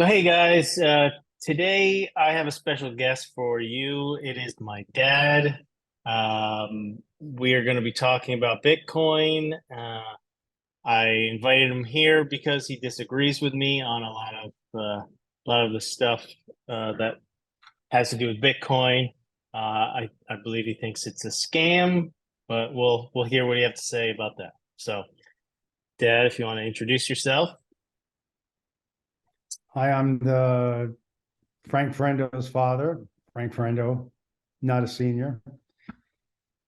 So, hey guys, today I have a special guest for you. It is my dad. We are going to be talking about Bitcoin. I invited him here because he disagrees with me on a lot of the stuff that has to do with Bitcoin. I believe he thinks it's a scam, but we'll hear what you have to say about that. So, Dad, if you want to introduce yourself. Hi, I'm the Frank Frendo's father, Frank Frendo, not a senior.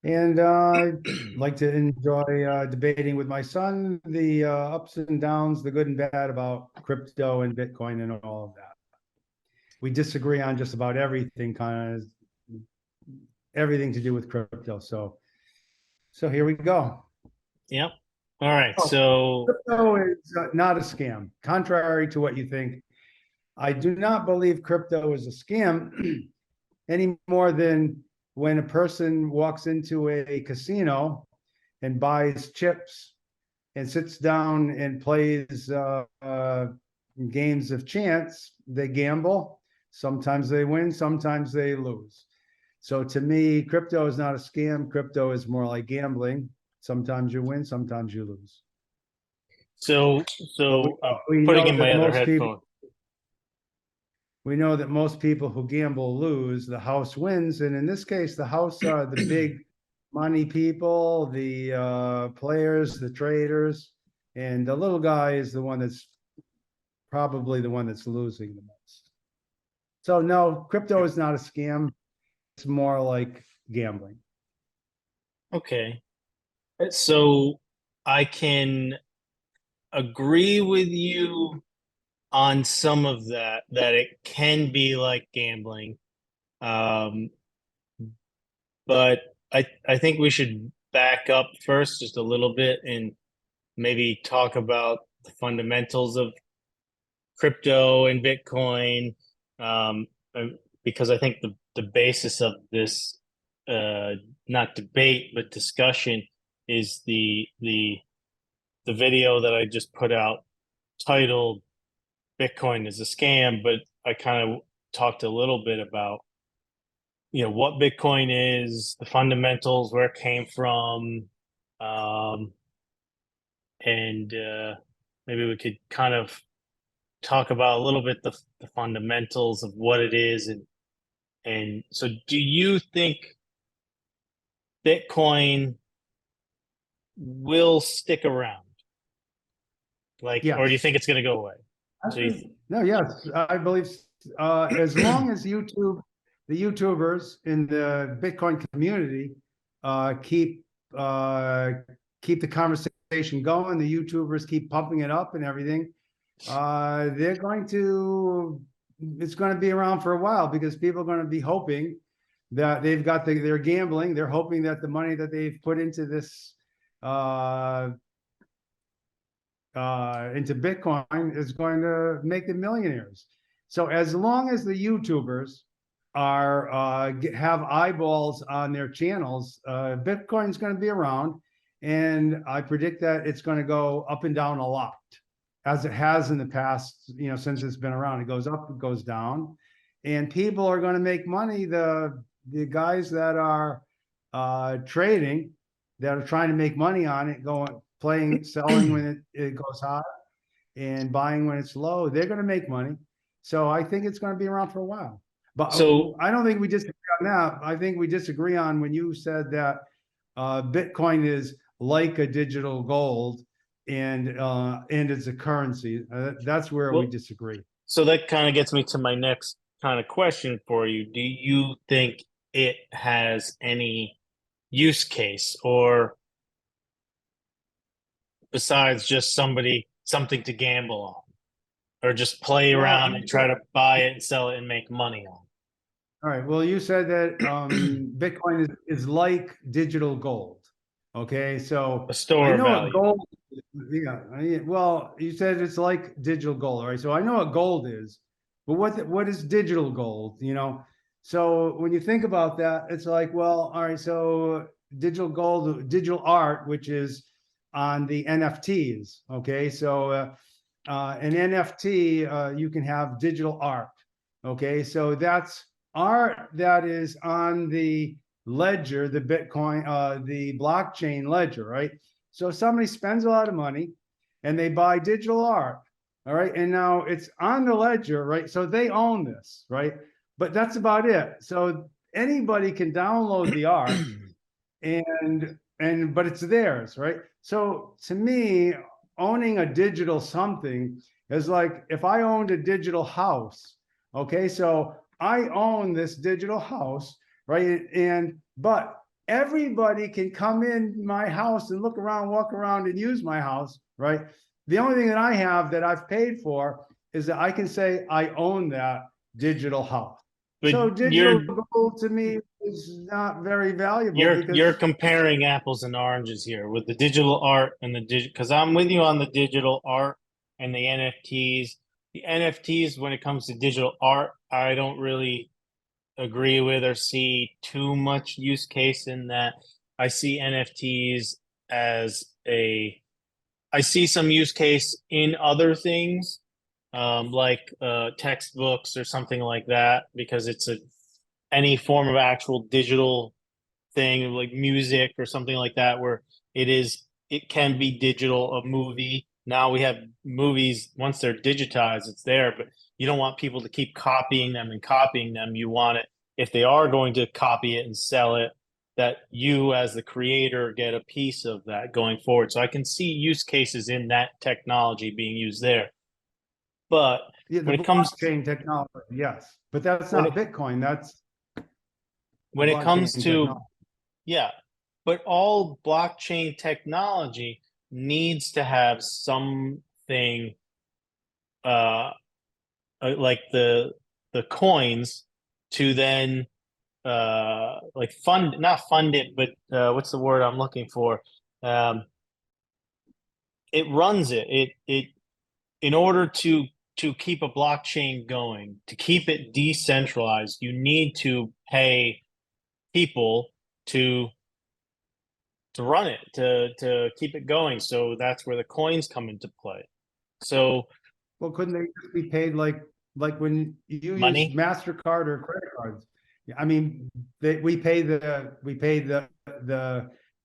And I like to enjoy debating with my son the ups and downs, the good and bad about crypto and Bitcoin and all of that. We disagree on just about everything, kind of everything to do with crypto. So here we go. Yep. All right. Oh, So crypto is not a scam, contrary to what you think. I do not believe crypto is a scam any more than when a person walks into a casino and buys chips and sits down and plays games of chance. They gamble. Sometimes they win, sometimes they lose. So to me, crypto is not a scam. Crypto is more like gambling. Sometimes you win, sometimes you lose. So, But so I'm we putting know in my that other most people headphone. we know that most people who gamble lose. The house wins, and in this case, the house are the big money people, the players, the traders, and the little guy is the one that's probably the one that's losing the most. So no, crypto is not a scam. It's more like gambling. Okay. So I can agree with you on some of that it can be like gambling. Um, but I think we should back up first just a little bit and maybe talk about the fundamentals of crypto and Bitcoin. Um, uh, because I think the basis of this not debate but discussion is the video that I just put out titled Bitcoin is a scam, but I kind of talked a little bit about what Bitcoin is, the fundamentals, where it came from, um, and maybe we could kind of talk about a little bit the fundamentals of what it is, and so do you think Bitcoin will stick around, like, or do you Yes. think it's going to go away? So you No, yes, I believe as long as the YouTubers in the Bitcoin community uh, keep uh, keep the conversation going, the YouTubers keep pumping it up and everything, they're going to it's going to be around for a while because people are going to be hoping that they've got they're gambling, they're hoping that the money that they've put uh, into Bitcoin is going to make them millionaires. So as long as the YouTubers are have eyeballs on their channels, Bitcoin is going to be around, and I predict that it's going to go up and down a lot, as it has in the past. Since it's been around, it goes up, it goes down, and people are going to make money. The guys that are trading, that are trying to make money on it, going playing, selling when it goes high and buying when it's low, they're going to make money. So I think it's going to be around for a while. But so I don't think we disagree on that. I think we disagree on when you said that Bitcoin is like a digital gold and it's a currency. That's where we well, disagree. so that kind of gets me to my next kind of question for you. Do you think it has any use case, or besides just something to gamble on, or just play Well, around and try to buy it and sell it and make money on? all right. Well, you said that Bitcoin is like digital gold. Okay. A So I store of know what value. gold, yeah. Well, you said it's like digital gold. All right. So I know what gold is, but what is digital gold? So when you think about that, it's like, well, all right. So digital gold, digital art, which is on the NFTs. Okay. So an NFT, you can have digital art. Okay, so that's art that is on the ledger, the Bitcoin, the blockchain ledger, right? So somebody spends a lot of money and they buy digital art, all right, and now it's on the ledger, right? So they own this, right? But that's about it. So anybody can download the art and but it's theirs, right? So to me, owning a digital something is like if I owned a digital house. Okay, so I own this digital house, right? And but everybody can come in my house and look around, walk around, and use my house, right? The only thing that I have that I've paid for is that I can say I own that digital house. But So digital gold to me is not very valuable you're because comparing apples and oranges here with the digital art and the digital, because I'm with you on the digital art and the NFTs. The NFTs, when it comes to digital art, I don't really agree with or see too much use case in that. I see NFTs as a I see some use case in other things, like textbooks or something like that, because it's a any form of actual digital thing, like music or something like that, where it can be digital, a movie. Now we have movies, once they're digitized, it's there, but you don't want people to keep copying them and copying them. You want it, if they are going to copy it and sell it, that you as the creator get a piece of that going forward. So I can see use cases in that technology being used there. But yeah, the when it comes blockchain technology, yes, but that's when not it Bitcoin. That's when it comes blockchain to, technology. yeah, but all blockchain technology needs to have something uh like the coins to then like fund, not fund it, but what's the word I'm looking for? Um it runs it in order to keep a blockchain going, to keep it decentralized, you need to pay people to run it, to keep it going. So that's where the coins come into play. So Well, couldn't they just be paid like when you use money, MasterCard or credit cards? Yeah, I mean, we pay the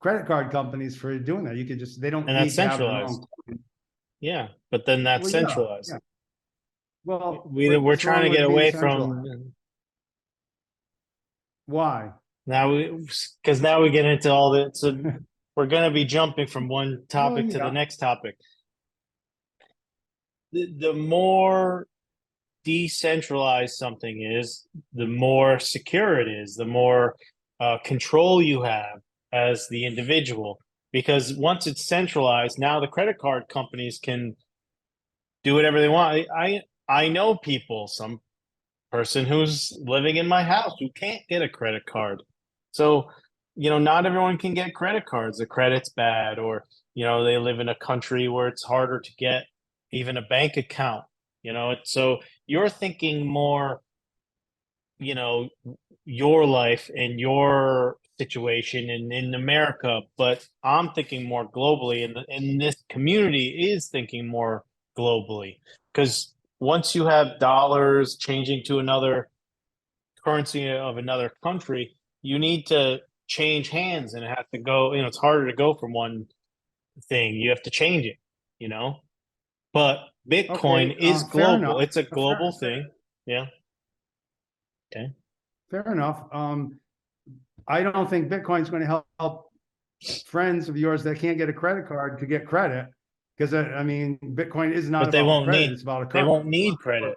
credit card companies for doing that. You could just they don't and that's need to have their own centralized. coin. Yeah, but then that's Well, yeah, centralized. yeah. Well, We're what's trying wrong to get with being away centralized? from Why? now because now we get into all the, so we're going to be jumping from one Well, topic to the yeah. next topic. The more decentralized something is, the more secure it is, the more control you have as the individual. Because once it's centralized, now the credit card companies can do whatever they want. I know people, some person who's living in my house who can't get a credit card. So, not everyone can get credit cards. The credit's bad, or, they live in a country where it's harder to get even a bank account. So you're thinking more, you know, your life and your situation in America, but I'm thinking more globally, and this community is thinking more globally, because once you have dollars changing to another currency of another country, you need to change hands, and it has to go, it's harder to go from one thing. You have to change it, you know. But Bitcoin Okay, is fair global. enough. It's a global thing. Yeah. Okay. Fair enough. I don't think Bitcoin's going to help friends of yours that can't get a credit card to get credit because I mean, Bitcoin is not But they about won't credit; need it's about a they currency. won't need credit.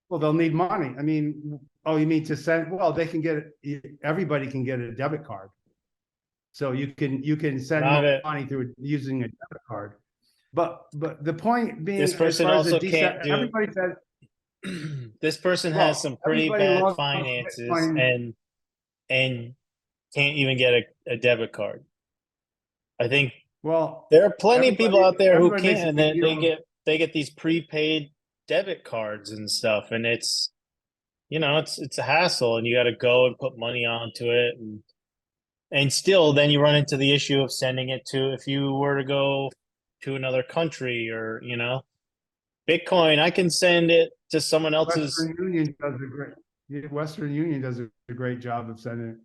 Well, they'll need money. I mean, oh, you mean to send? Well, they can get it. Everybody can get a debit card, so you can send Not a money through using a debit card. But the point This being, as person far as the also decent, can't do everybody said, this person has well, some pretty everybody bad loves finances Bitcoin. and can't even get a debit card. I think Well, there are plenty of people everybody out there who everybody makes can't, a and big then deal of they get these prepaid debit cards and stuff, and it's a hassle, and you got to go and put money onto it, and still then you run into the issue of sending it to, if you were to go. to another country, or Bitcoin, I can send it to someone else's. Western Union does a great Western Union does a great job of sending it.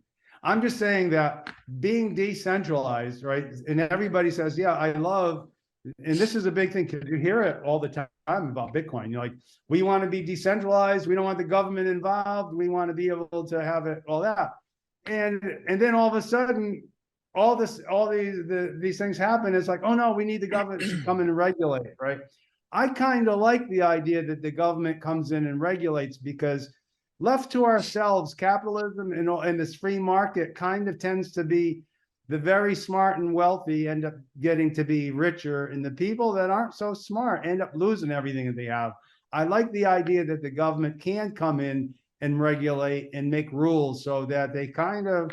I'm just saying that being decentralized, right? And everybody says, yeah, I love, and this is a big thing because you hear it all the time about Bitcoin. You're like, we want to be decentralized. We don't want the government involved. We want to be able to have it, all that. And then all of a sudden, all these things happen. It's like, oh no, we need the government to come in and regulate it, right? I kind of like the idea that the government comes in and regulates, because left to ourselves, capitalism and this free market kind of tends to be the very smart and wealthy end up getting to be richer, and the people that aren't so smart end up losing everything that they have. I like the idea that the government can come in and regulate and make rules so that they kind of,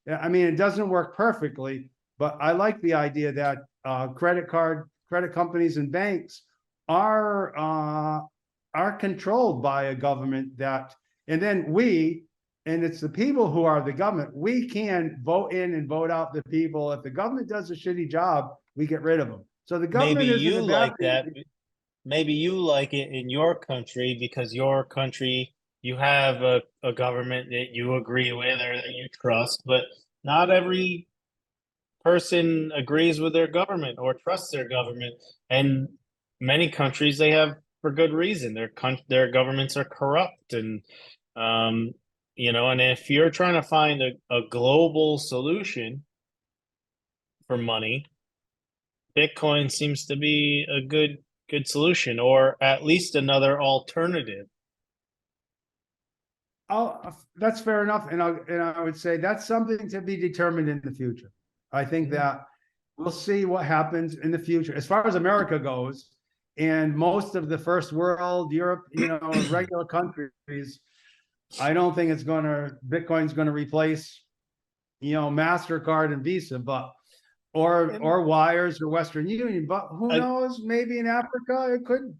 I mean, it doesn't work perfectly, but I like the idea that credit companies and banks are controlled by a government that, and then and it's the people who are the government. We can vote in and vote out the people. If the government does a shitty job, we get rid of them. So the Maybe government isn't you a bad like thing. that. Maybe you like it in your country because your country, you have a government that you agree with or that you trust, but not every person agrees with their government or trusts their government. And many countries, they have, for good reason. Their governments are corrupt, and um, and if you're trying to find a global solution for money, Bitcoin seems to be a good solution, or at least another alternative. That's fair enough, and I would say that's something to be determined in the future. I think Mhm. that we'll see what happens in the future as far as America goes, and most of the first world, Europe, regular countries. I don't think Bitcoin's going to replace, MasterCard and Visa, but or wires or Western Union. But who I, knows? Maybe in Africa it could.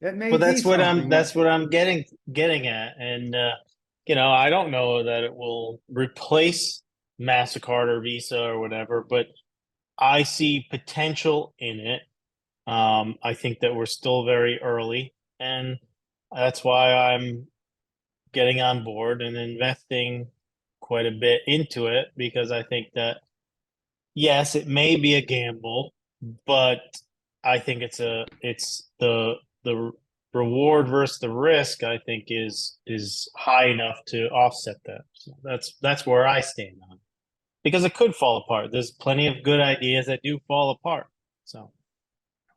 It may well, be something that. that's what I'm getting at, and I don't know that it will replace Mastercard or Visa or whatever, but I see potential in it. I think that we're still very early, and that's why I'm getting on board and investing quite a bit into it, because I think that yes, it may be a gamble, but I think it's the reward versus the risk, I think is high enough to offset that. So that's where I stand on it. Because it could fall apart. There's plenty of good ideas that do fall apart. So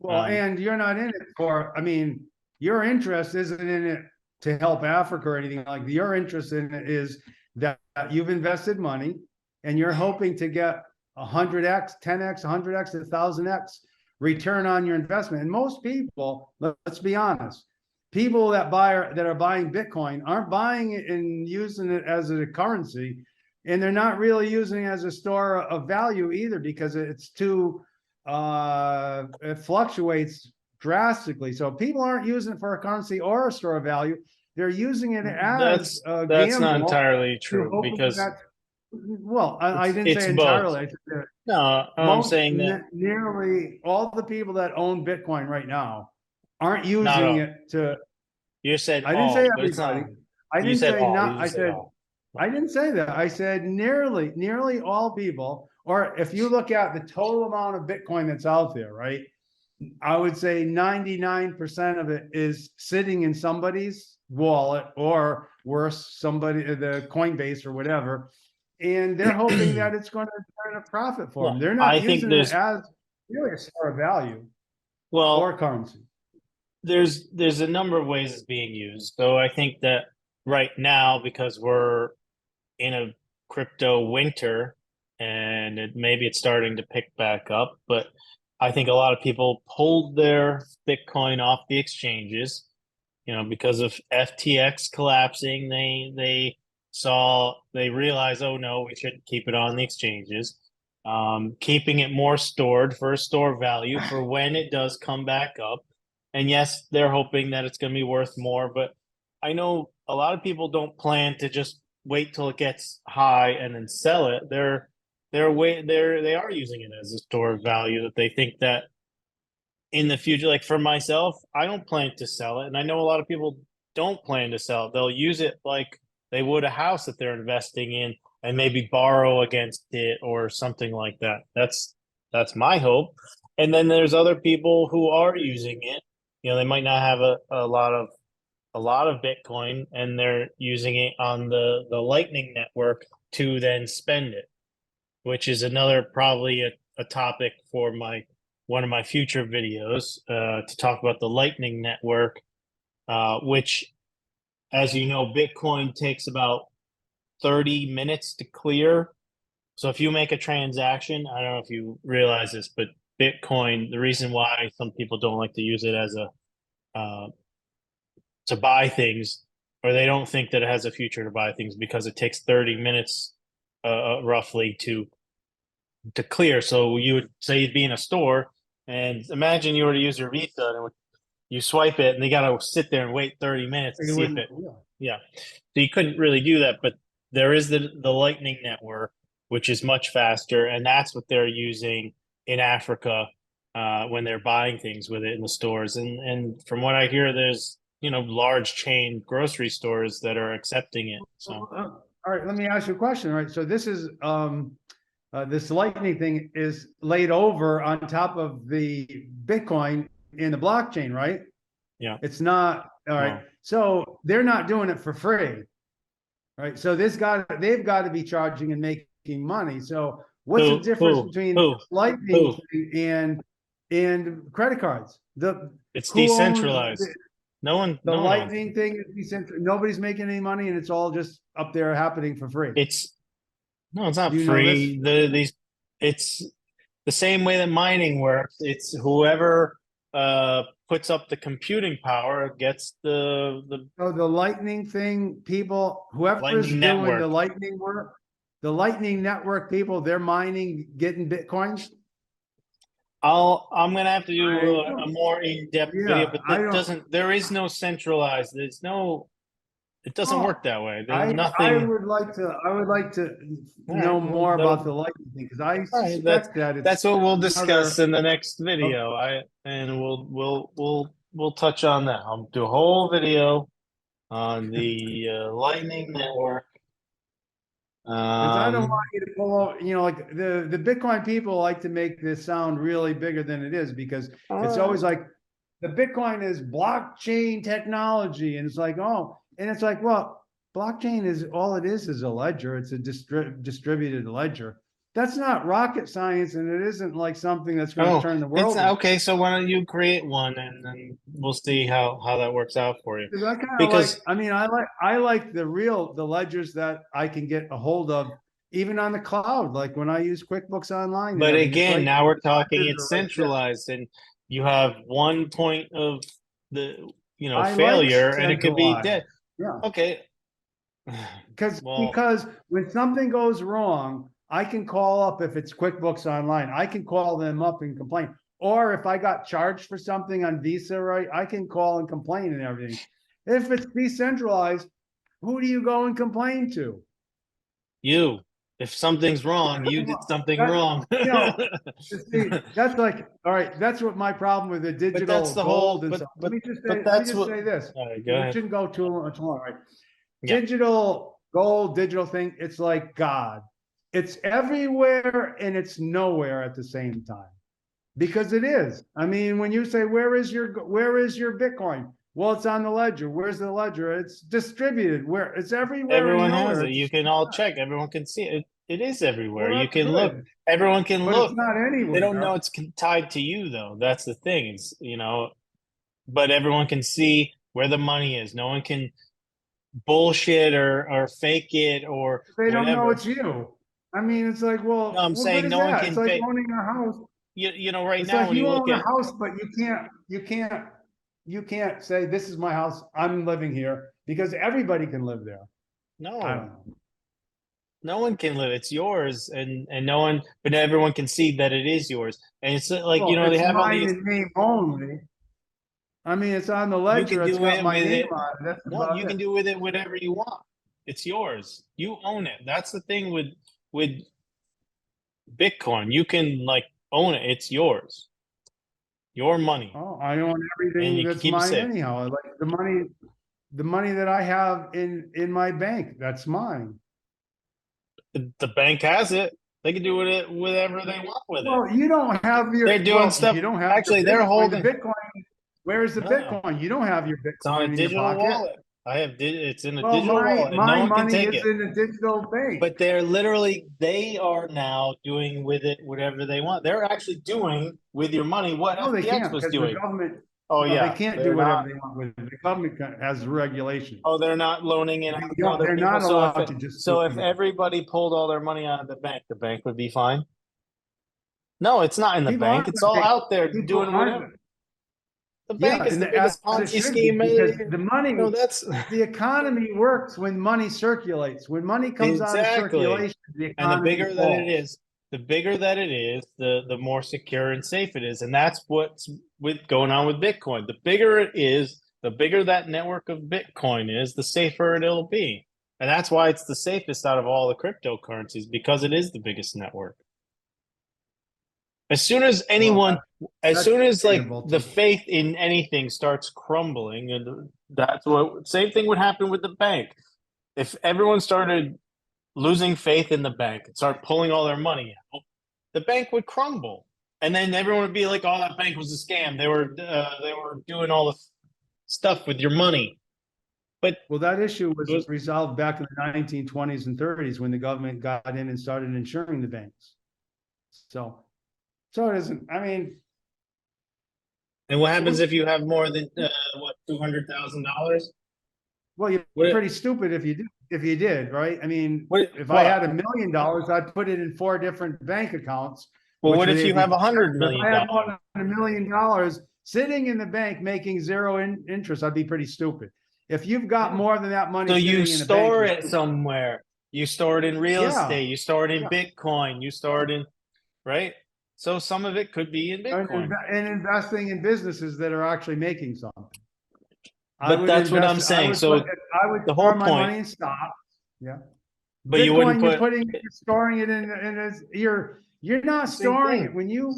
Well, um and you're not in it for. I mean, your interest isn't in it to help Africa or anything like that. Your interest in it is that you've invested money and you're hoping to get 100x, 10x, 100x, 1000x return on your investment. And most people, let's be honest, people that are buying Bitcoin aren't buying it and using it as a currency, and they're not really using it as a store of value either, because it's too it fluctuates drastically. So people aren't using it for a currency or a store of value. They're using it as a that's not gamble entirely to true, hoping because that. Well, I didn't it's say both. entirely. I said that No, I'm saying that nearly all the people that own Bitcoin right now aren't not using all. it to. You said I didn't say all, but it's everybody. not. I You didn't said say all. not. You just said all. I didn't say that. I said nearly all people. Or if you look at the total amount of Bitcoin that's out there, right? I would say 99% of it is sitting in somebody's wallet, or worse, somebody, the Coinbase or whatever. And they're hoping that it's going to turn a profit for them. Well, They're I not think using it as really a store of value or well, currency. there's a number of ways it's being used. So I think that right now, because we're in a crypto winter, and maybe it's starting to pick back up, but I think a lot of people pulled their Bitcoin off the exchanges, because of FTX collapsing. They realized, oh no, we shouldn't keep it on the exchanges. Keeping it more stored for a store value for when it does come back up. And yes, they're hoping that it's going to be worth more, but I know a lot of people don't plan to just wait till it gets high and then sell it. They are using it as a store of value, that they think that in the future, like for myself, I don't plan to sell it, and I know a lot of people don't plan to sell it. They'll use it like they would a house that they're investing in, and maybe borrow against it or something like that. That's my hope. And then there's other people who are using it. They might not have a lot of Bitcoin, and they're using it on the Lightning Network to then spend it, which is another probably a topic for one of my future videos, to talk about the Lightning Network, which, as you know, Bitcoin takes about 30 minutes to clear. So if you make a transaction, I don't know if you realize this, but Bitcoin, the reason why some people don't like to use it as uh, to buy things, or they don't think that it has a future to buy things, because it takes 30 minutes, roughly, to clear. So you would say you'd be in a store, and imagine you were to use your Visa, and you swipe it, and you got to sit there and wait 30 minutes to You see if wouldn't, it. Yeah, so you couldn't really do that, but there is the Lightning Network, which is much faster, and that's what they're using in Africa, when they're buying things with it in the stores. And from what I hear, there's large chain grocery stores that are accepting it. So all right, let me ask you a question. All right, so this Lightning thing is laid over on top of the Bitcoin in the blockchain, right? yeah, It's not, all right. well, So they're not doing it for free, right? So they've got to be charging and making money. So what's the who difference who between who Lightning who? and credit cards? The It's who owns decentralized. No one, the no one owns it. Lightning thing is decentral. Nobody's making any money, and it's all just up there happening for free. It's No, it's Do not you know this? free. It's the same way that mining works. It's whoever puts up the computing power gets the So the Lightning thing, people, whoever's Lightning doing the Network. Lightning work, the Lightning Network people, they're mining, getting Bitcoins. I'm gonna have to do I a more in-depth video, Yeah, but I that don't. doesn't. There is no centralized. It doesn't work Oh, that way. There's I nothing. would like to. I would like to All right. know Well, more about the Lightning thing because I all right. That's suspect that it's that's what we'll discuss another. in the next Because video. And we'll touch on that. I'll do a whole video on the Lightning Network. I don't Um, want you to pull out. Like the Bitcoin people like to make this sound really bigger than it is because it's uh, always like the Bitcoin is blockchain technology, and it's like, oh, and it's like, well, blockchain is all it is a ledger. It's a distributed ledger. That's not rocket science, and it isn't like something that's going to oh, turn the it's world around. okay. So why don't you create one, and then we'll see how that works out for you. Because I kind of like, Because, I mean, I like the ledgers that I can get a hold of, even on the cloud. Like when I use QuickBooks Online and but everything, it's again, right. now we're The talking ledgers it's are right there. centralized, and you have one point of the I like failure, and it could be centralized. dead. Yeah. Okay. Because Well, because when something goes wrong, I can call up if it's QuickBooks Online. I can call them up and complain. Or if I got charged for something on Visa, right, I can call and complain and everything. If it's decentralized, who do you go and complain to? if something's wrong, you did Well, something that wrong. you know, see, that's like, all right, that's what my problem with the But that's digital the gold whole. and But stuff. but Let me that's just what. say this. All right, go We ahead. shouldn't go too much long, right? Yeah. Digital gold, digital thing, it's like God. It's everywhere and it's nowhere at the same time. Because it is. I mean, when you say where is your Bitcoin? Well, it's on the ledger. Where's the ledger? It's distributed. Where it's everywhere and Everyone has nowhere it. at the You same can all time. check. Everyone can see it. It is everywhere. Well, You that's can look. good, Everyone can but it's look. not They don't know anywhere. it's tied to you, though. That's the thing. But everyone can see where the money is. No one can bullshit or fake it or They don't know whatever. it's you. I mean, it's like, No, well, I'm what good saying is no one that? It's can like fake. owning a house. Right It's now like when you you look own a at house, but you can't say this is my house. I'm living here because everybody can live there. I don't no, know. no one can live. It's yours, and no one, but everyone can see that it is yours. And it's like Well, they it's have all mine these. in name only. I mean, it's on the You ledger. can It's do got it my with name it. on it. That's No, about you it. can do with it whatever you want. It's yours. You own it. That's the thing with Bitcoin. You can like own it. It's yours. your money, Oh, I own and everything you can that's keep it mine safe. anyhow. I like the money that I have in my bank, that's mine. The bank has it. They can do with it whatever they want with it. Well, you don't have They're your, doing well, stuff. you don't have your Actually, they're Bitcoin. The holding. Bitcoin, where's the No, Bitcoin? You don't have your it's on a Bitcoin in your digital pocket. wallet. I have. It's in a Well, digital wallet, and my no one can money take is it. in a digital bank. But they are now doing with it whatever they want. They're actually doing with your money what No, they FTX can't was because the doing. government, Oh no, they yeah, can't do they're whatever not. they want with it. The government has regulations. Oh, they're not loaning it out to other They're people. not allowed to just do So if anything. everybody pulled all their money out of the bank would be fine. No, it's not in the People aren't bank. It's going to all take, out there people doing aren't, whatever. The yeah, bank is and the as biggest it Ponzi should be, scheme. because the money, No, that's the economy works when money circulates. When money comes out of exactly. circulation, the And economy falls. the bigger that it is, the more secure and safe it is. And that's what's with going on with Bitcoin. The bigger it is, the bigger that network of Bitcoin is, the safer it'll be. And that's why it's the safest out of all the cryptocurrencies, because it is the biggest network. As soon as Well, anyone, as that's soon as like debatable the too. faith in anything starts crumbling, and that's what same thing would happen with the bank. If everyone started losing faith in the bank and start pulling all their money out, the bank would crumble, and then everyone would be like, "Oh, that bank was a scam. They were doing all the stuff with your money." But Well, that issue it was was, resolved back in the 1920s and 30s when the government got in and started insuring the banks. So, so it isn't. I mean, and what happens if you have more than what $200,000? well, you're What? pretty stupid if you did. If you did, right? I mean, What? if I What? had $1 million, I'd put it in 4 different bank accounts, Well, which what would if you be. have a hundred If million I had more dollars? than $1 million sitting in the bank making zero interest, I'd be pretty stupid. If you've got Yeah. more than that money So you sitting in a bank, store you're it stupid. somewhere. You store it in real Yeah, estate. You store it in yeah. Bitcoin. You store it in, right? So some of it could be in Bitcoin. And investing in businesses that are actually making something. I But would that's what I'm invest. saying. So I would the store whole my point, money in stocks. Yeah. but you wouldn't Bitcoin, put you're storing it you're not the same storing it. thing. When you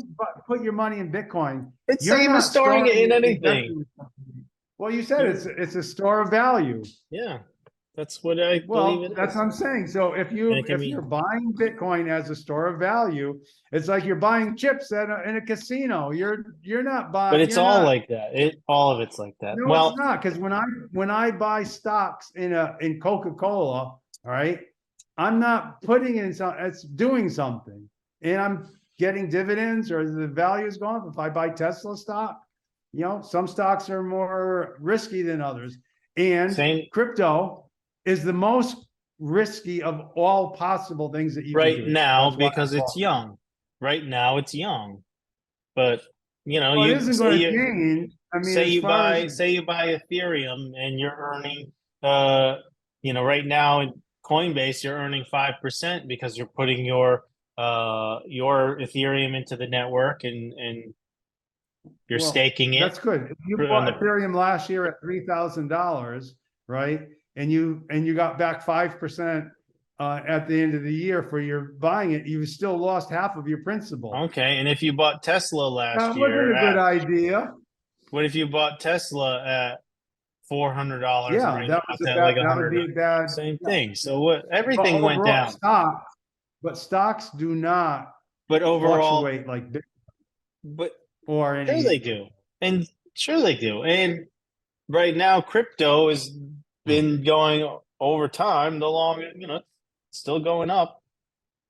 put your money in Bitcoin, It's you're same as not storing it storing in it, anything. investing in something. Well, you said You, it's a store of value. yeah, that's what I believe Well, it that's is. what I'm saying. So And it can if you're be, buying Bitcoin as a store of value, it's like you're buying chips in a casino. You're not but buying. it's You're all not. like that. All of it's like that. No, it's Well, not, because when I buy stocks in Coca-Cola, all right, I'm not putting in some. It's doing something, and I'm getting dividends or the value is going up. If I buy Tesla stock, some stocks are more risky than others, and same crypto is the most risky of all possible things that you can right do. now That's why I because it's bought it. young. Right now it's young. But Well, it isn't going to change. I mean, as far as say you buy Ethereum and you're earning uh right now in Coinbase you're earning 5% because you're putting your Ethereum into the network and you're Well, staking it that's good. If you on bought the Ethereum last year at $3,000, right? And you got back 5% at the end of the year for your buying it, you still lost half of your principal. okay. And if you bought Tesla last That wasn't year a good at idea. what if you bought Tesla at $400 and Yeah, right now that was it's a at like bad. a That would hundred? be a bad. Same Yeah. thing. So what But everything went overall, down. stocks do not But overall, fluctuate like Bitcoin but or sure they any. do. And sure they do. And right now crypto has been going over time, the longer, it's still going up.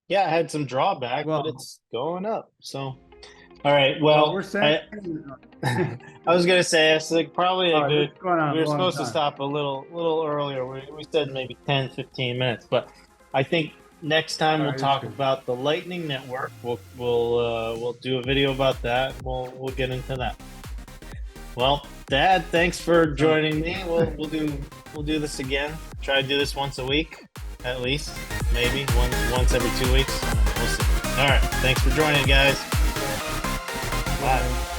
Yeah, it had some drawback, but Well, it's going up. So all right. well, we're Well, saying. I was gonna say it's like probably All a right, this good is going on we a were long supposed to time. stop a little earlier. We said maybe 10, 15 minutes, but I think next time All we'll right, that's talk good. about the Lightning Network. We'll do a video about that. We'll get into that. Well, Dad, thanks for joining me. We'll do this again. Try to do this once a week, at least, maybe once every 2 weeks. We'll see. All right, thanks for joining, guys. Bye.